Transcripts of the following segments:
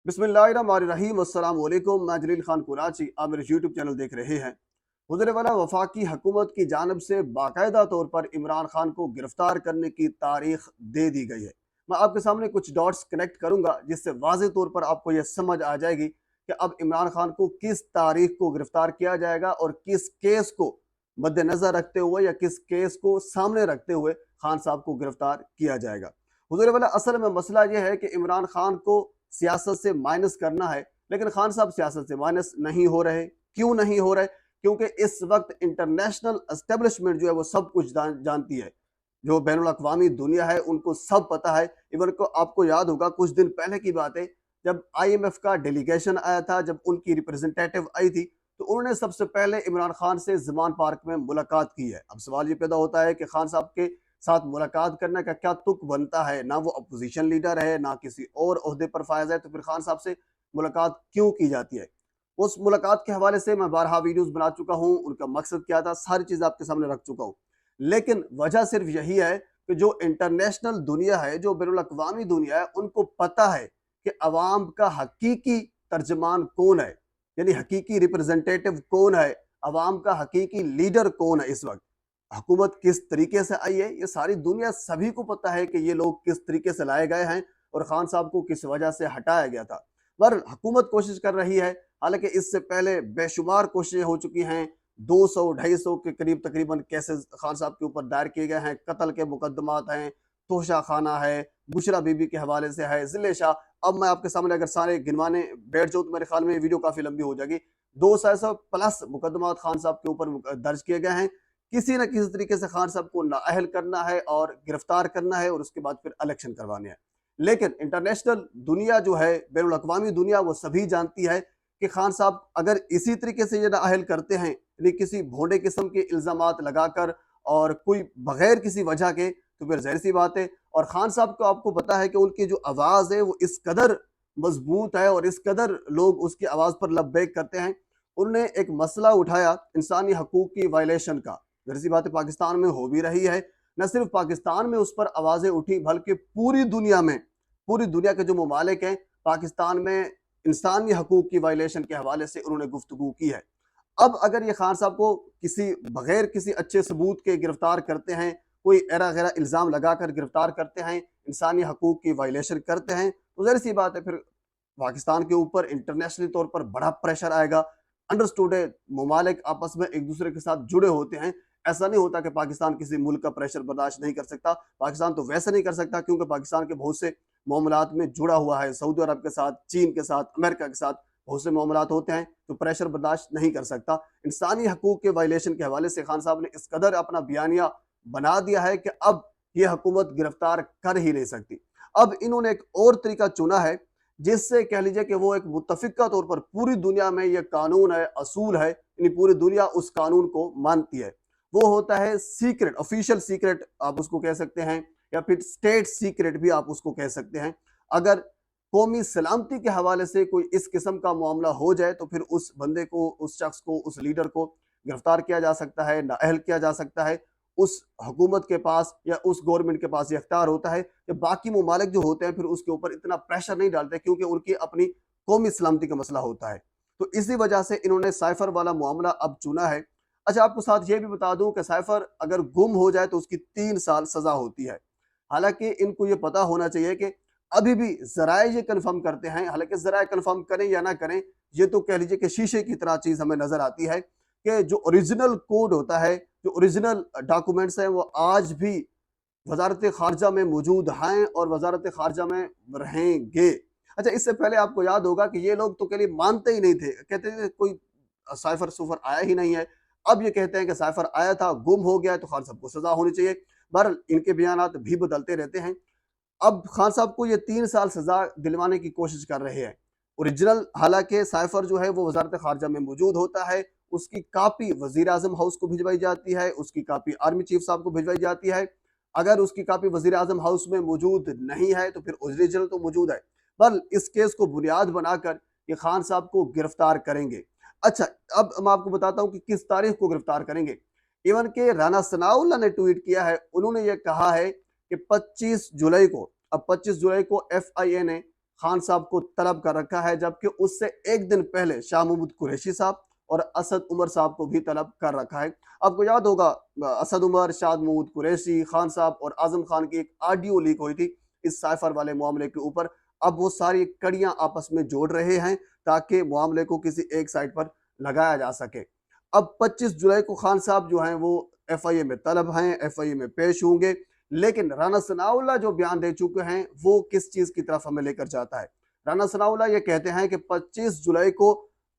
बिस्मिल्लाहिर्रहमानिर्रहीम। अस्सलाम वालेकुम। मैं जलील खान कुराची, आप मेरे यूट्यूब चैनल देख रहे हैं। गुज़रे वाला वफाकी हुकूमत की जानब से बाकायदा तौर पर इमरान खान को गिरफ्तार करने की तारीख दे दी गई है। मैं आपके सामने कुछ डॉट्स कनेक्ट करूंगा जिससे वाज़ेह तौर पर आपको यह समझ आ जाएगी कि अब इमरान खान को किस तारीख को गिरफ्तार किया जाएगा और किस केस को मद्देनज़र रखते हुए या किस केस को सामने रखते हुए खान साहब को गिरफ्तार किया जाएगा। हुज़ूर वाला असल में मसला यह है कि इमरान खान को सियासत से माइनस करना है, लेकिन खान साहब सियासत से माइनस नहीं हो रहे। क्यों नहीं हो रहे? क्योंकि इस वक्त इंटरनेशनल एस्टेब्लिशमेंट जो है वो सब कुछ जानती है। जो बैनुल अक़वामी दुनिया है उनको सब पता है। इवन को आपको याद होगा कुछ दिन पहले की बात है, जब IMF का डेलीगेशन आया था, जब उनकी रिप्रेजेंटेटिव आई थी, तो उन्होंने सबसे पहले इमरान खान से ज़मान पार्क में मुलाकात की है। अब सवाल ये पैदा होता है कि खान साहब के साथ मुलाकात करने का क्या तुक बनता है? ना वो अपोजिशन लीडर है, ना किसी और ओहदे पर फायज है, तो फिर खान साहब से मुलाकात क्यों की जाती है? उस मुलाकात के हवाले से मैं बारहा वीडियोस बना चुका हूँ, उनका मकसद क्या था, सारी चीज़ आपके सामने रख चुका हूँ। लेकिन वजह सिर्फ यही है कि जो इंटरनेशनल दुनिया है, जो बैनुल अक़वामी दुनिया है, उनको पता है कि अवाम का हकीकी तर्जमान कौन है, यानी हकीकी रिप्रेजेंटेटिव कौन है, अवाम का हकीकी लीडर कौन है। इस वक्त हुकूमत किस तरीके से आई है, ये सारी दुनिया सभी को पता है कि ये लोग किस तरीके से लाए गए हैं और खान साहब को किस वजह से हटाया गया था। पर हुकूमत कोशिश कर रही है, हालांकि इससे पहले बेशुमार कोशिशें हो चुकी हैं। 200-250 के करीब तकरीबन केसेस खान साहब के ऊपर दायर किए गए हैं, कत्ल के मुकदमात हैं, तोशा खाना है, बुशरा बीबी के हवाले से है, जिले शाह। अब मैं आपके सामने अगर सारे गिनवाने बैठ जाऊँ तो मेरे ख्याल में ये वीडियो काफ़ी लंबी हो जाएगी। 200 प्लस मुकदमात खान साहब के ऊपर दर्ज किए गए हैं। किसी न किसी तरीके से खान साहब को नाअहल करना है और गिरफ्तार करना है और उसके बाद फिर इलेक्शन करवाने हैं। लेकिन इंटरनेशनल दुनिया जो है, बैनुल अक़वामी दुनिया, वो सभी जानती है कि खान साहब अगर इसी तरीके से ये नाअहल करते हैं, यानी किसी भोंडे किस्म के इल्ज़ामात लगाकर और कोई बगैर किसी वजह के, तो फिर ज़ाहिर सी बात है। और खान साहब को आपको पता है कि उनकी जो आवाज़ है वो इस कदर मजबूत है और इस कदर लोग उसकी आवाज़ पर लब्बैक करते हैं। उन्होंने एक मसला उठाया इंसानी हकूक़ की वायलेशन का। ज़ाहिर सी बात है पाकिस्तान में हो भी रही है। न सिर्फ पाकिस्तान में उस पर आवाज़ें उठी, बल्कि पूरी दुनिया में, पूरी दुनिया के जो ममालिक हैं, पाकिस्तान में इंसानी हकूक़ की वायलेशन के हवाले से उन्होंने गुफ्तगू की है। अब अगर ये खान साहब को किसी बगैर किसी अच्छे सबूत के गिरफ्तार करते हैं, कोई एरा गैरा इल्ज़ाम लगाकर गिरफ्तार करते हैं, इंसानी हकूक़ की वायलेशन करते हैं, तो ज़ाहिर सी बात है फिर पाकिस्तान के ऊपर इंटरनेशनली तौर पर बड़ा प्रेशर आएगा। अंडरस्टूड है, ममालिक आपस में एक दूसरे के साथ जुड़े होते हैं। ऐसा नहीं होता कि पाकिस्तान किसी मुल्क का प्रेशर बर्दाश्त नहीं कर सकता। पाकिस्तान तो वैसे नहीं कर सकता क्योंकि पाकिस्तान के बहुत से मामलात में जुड़ा हुआ है, सऊदी अरब के साथ, चीन के साथ, अमेरिका के साथ बहुत से मामलात होते हैं, तो प्रेशर बर्दाश्त नहीं कर सकता। इंसानी हकूक़ के वायलेशन के हवाले से खान साहब ने इस कदर अपना बयानिया बना दिया है कि अब ये हुकूमत गिरफ्तार कर ही नहीं सकती। अब इन्होंने एक और तरीका चुना है जिससे कह लीजिए कि वो एक मुत्तफ़िक़ा तौर पर पूरी दुनिया में ये कानून है, असूल है, यानी पूरी दुनिया उस कानून को मानती है। वो होता है सीक्रेट, ऑफिशियल सीक्रेट आप उसको कह सकते हैं, या फिर स्टेट सीक्रेट भी आप उसको कह सकते हैं। अगर कौमी सलामती के हवाले से कोई इस किस्म का मामला हो जाए तो फिर उस बंदे को, उस शख्स को, उस लीडर को गिरफ्तार किया जा सकता है, नाअहल किया जा सकता है। उस हुकूमत के पास या उस गवर्नमेंट के पास ये अख्तियार होता है कि बाकी ममालिक जो होते हैं फिर उसके ऊपर इतना प्रेशर नहीं डालते क्योंकि उनकी अपनी कौमी सलामती का मसला होता है। तो इसी वजह से इन्होंने साइफर वाला मामला अब चुना है। अच्छा, आपको साथ ये भी बता दूं कि साइफर अगर गुम हो जाए तो उसकी 3 साल सजा होती है। हालांकि इनको ये पता होना चाहिए कि अभी भी ज़राए ये कन्फर्म करते हैं, हालांकि ज़राए कन्फर्म करें या ना करें, ये तो कह लीजिए कि शीशे की तरह चीज़ हमें नज़र आती है कि जो ओरिजिनल कोड होता है, जो ओरिजिनल डॉक्यूमेंट्स हैं, वो आज भी वजारत खारजा में मौजूद हैं और वजारत खारजा में रहेंगे। अच्छा, इससे पहले आपको याद होगा कि ये लोग तो कभी मानते ही नहीं थे, कहते थे कोई साइफर सुफर आया ही नहीं है। अब ये कहते हैं कि साइफर आया था, गुम हो गया है, तो खान साहब को सजा होनी चाहिए। बहरहाल इनके बयानात भी बदलते रहते हैं। अब खान साहब को ये 3 साल सजा दिलवाने की कोशिश कर रहे हैं। ओरिजिनल, हालांकि साइफर जो है वो वजारत खारजा में मौजूद होता है, उसकी कापी वजीर आजम हाउस को भिजवाई जाती है, उसकी कापी आर्मी चीफ साहब को भिजवाई जाती है। अगर उसकी कापी वजीर आजम हाउस में मौजूद नहीं है तो फिर ओरिजिनल तो मौजूद है। बल इस केस को बुनियाद बनाकर ये खान साहब को गिरफ्तार करेंगे। अच्छा, अब मैं आपको बताता हूँ कि किस तारीख को गिरफ्तार करेंगे। इवन के राना सनाउल्लाह ने ट्वीट किया है, उन्होंने ये कहा है कि 25 जुलाई को, अब 25 जुलाई को FIA ने خان صاحب کو طلب کر رکھا ہے، جبکہ اس سے ایک دن پہلے شاہ محمود قریشی صاحب اور اسد عمر صاحب کو بھی طلب کر رکھا ہے۔ آپ کو یاد ہوگا اسد عمر، شاہ محمود قریشی، خان صاحب اور اعظم خان کی ایک آڈیو لیک ہوئی تھی اس سائفر والے معاملے کے اوپر۔ اب وہ ساری کڑیاں آپس میں جوڑ رہے ہیں تاکہ معاملے کو کسی ایک سائٹ پر لگایا جا سکے۔ اب 25 جولائی کو خان صاحب جو ہیں وہ ایف آئی اے میں طلب ہیں، ایف آئی اے میں پیش ہوں گے، لیکن رانا ثناءاللہ جو بیان دے چکے ہیں وہ کس چیز کی طرف ہمیں لے کر جاتا ہے؟ رانا ثناءاللہ یہ کہتے ہیں کہ 25 جولائی کو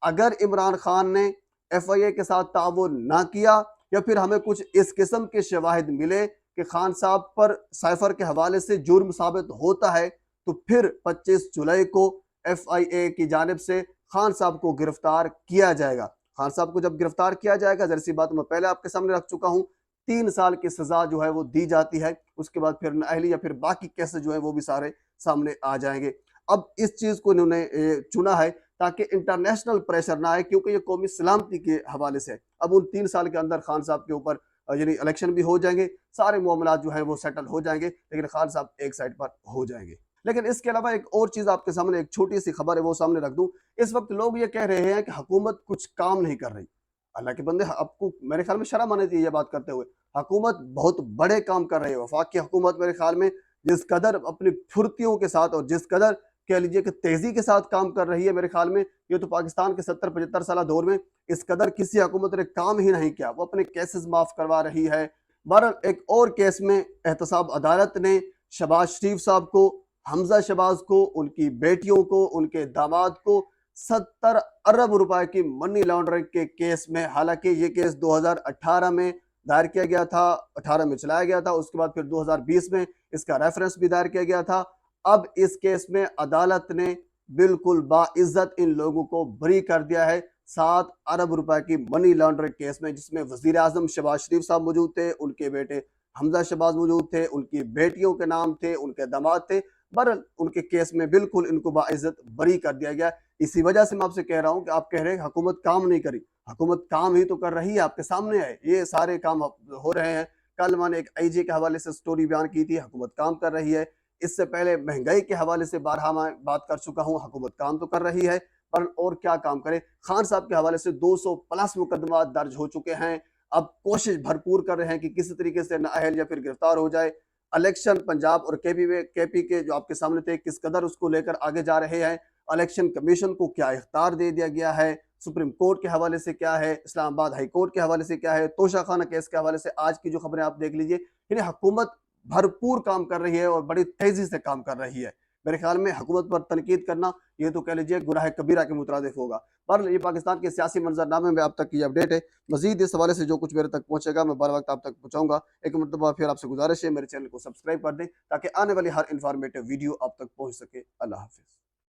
اگر عمران خان نے ایف آئی اے کے ساتھ تعاون نہ کیا یا پھر ہمیں کچھ اس قسم کے شواہد ملے کہ خان صاحب پر سائفر کے حوالے سے جرم ثابت ہوتا ہے، تو پھر 25 جولائی کو ایف آئی اے کی جانب سے خان صاحب کو گرفتار کیا جائے گا۔ خان صاحب کو جب گرفتار کیا جائے گا، ظاہر سی بات میں پہلے آپ کے سامنے رکھ چکا ہوں، 3 سال کی سزا جو ہے وہ دی جاتی ہے۔ اس کے بعد پھر نااہلی یا پھر باقی کیسز جو ہیں وہ بھی سارے سامنے آ جائیں گے۔ اب اس چیز کو انہوں نے چنا ہے تاکہ انٹرنیشنل پریشر نہ آئے، کیونکہ یہ قومی سلامتی کے حوالے سے اب ان 3 سال کے اندر خان صاحب کے اوپر یعنی الیکشن بھی ہو جائیں گے، سارے معاملات جو ہیں وہ سیٹل ہو جائیں گے، لیکن خان صاحب ایک سائڈ پر ہو جائیں گے۔ لیکن اس کے علاوہ ایک اور چیز آپ کے سامنے، ایک چھوٹی سی خبر ہے وہ سامنے رکھ دوں۔ اس وقت لوگ یہ کہہ رہے ہیں کہ حکومت کچھ کام نہیں کر رہی۔ اللہ کے بندے، آپ کو میرے خیال میں شرم آنی چاہیے یہ بات کرتے ہوئے۔ حکومت بہت بڑے کام کر رہی ہے۔ وفاق کی حکومت میرے خیال میں جس قدر اپنی پھرتیوں کے ساتھ اور جس قدر کہہ لیجیے کہ تیزی کے ساتھ کام کر رہی ہے، میرے خیال میں یہ تو پاکستان کے 70-75 سالہ دور میں اس قدر کسی حکومت نے کام ہی نہیں کیا۔ وہ اپنے کیسز معاف کروا رہی ہے۔ بہرحال ایک اور کیس میں احتساب عدالت نے شہباز شریف صاحب کو، حمزہ شہباز کو، ان کی بیٹیوں کو، ان کے داماد کو 70 ارب روپے کی منی لانڈرنگ کے کیس میں، حالانکہ یہ کیس 2018 میں دائر کیا گیا تھا، 18 میں چلایا گیا تھا، اس کے بعد پھر 2020 میں اس کا ریفرنس بھی دائر کیا گیا تھا۔ اب اس کیس میں عدالت نے بالکل باعزت ان لوگوں کو بری کر دیا ہے 7 ارب روپے کی منی لانڈرنگ کیس میں، جس میں وزیر اعظم شہباز شریف صاحب موجود تھے، ان کے بیٹے حمزہ شہباز موجود تھے، ان کی بیٹیوں کے نام تھے، ان کے داماد تھے۔ بہرحال ان کے کیس میں بالکل ان کو باعزت بری کر دیا گیا۔ اسی وجہ سے میں آپ سے کہہ رہا ہوں کہ آپ کہہ رہے ہیں حکومت کام نہیں کری، حکومت کام ہی تو کر رہی ہے، آپ کے سامنے ہے، یہ سارے کام ہو رہے ہیں۔ کل میں نے ایک آئی جے کے حوالے سے سٹوری بیان کی تھی، حکومت کام کر رہی ہے۔ اس سے پہلے مہنگائی کے حوالے سے بارہا میں بات کر چکا ہوں، حکومت کام تو کر رہی ہے، پر اور کیا کام کرے۔ خان صاحب کے حوالے سے 200 پلس مقدمات درج ہو چکے ہیں۔ اب کوشش بھرپور کر رہے ہیں کہ کسی طریقے سے نااہل یا پھر گرفتار ہو جائے۔ الیکشن پنجاب اور کے پی کے جو آپ کے سامنے تھے، کس قدر اس کو لے کر آگے جا رہے ہیں۔ الیکشن کمیشن کو کیا اختیار دے دیا گیا ہے، سپریم کورٹ کے حوالے سے کیا ہے، اسلام آباد ہائی کورٹ کے حوالے سے کیا ہے، توشہ خانہ کیس کے حوالے سے آج کی جو خبریں آپ دیکھ لیجئے، یعنی حکومت بھرپور کام کر رہی ہے اور بڑی تیزی سے کام کر رہی ہے۔ میرے خیال میں حکومت پر تنقید کرنا یہ تو کہہ لیجئے گناہ کبیرہ کے مترادف ہوگا۔ پر یہ پاکستان کے سیاسی منظرنامے میں اب تک کی اپڈیٹ ہے۔ مزید اس حوالے سے جو کچھ میرے تک پہنچے گا میں بر وقت آپ تک پہنچاؤں گا۔ ایک مرتبہ پھر آپ سے گزارش ہے میرے چینل کو سبسکرائب کر دیں تاکہ آنے والی ہر انفارمیٹیو ویڈیو آپ تک پہنچ سکے۔ اللہ حافظ۔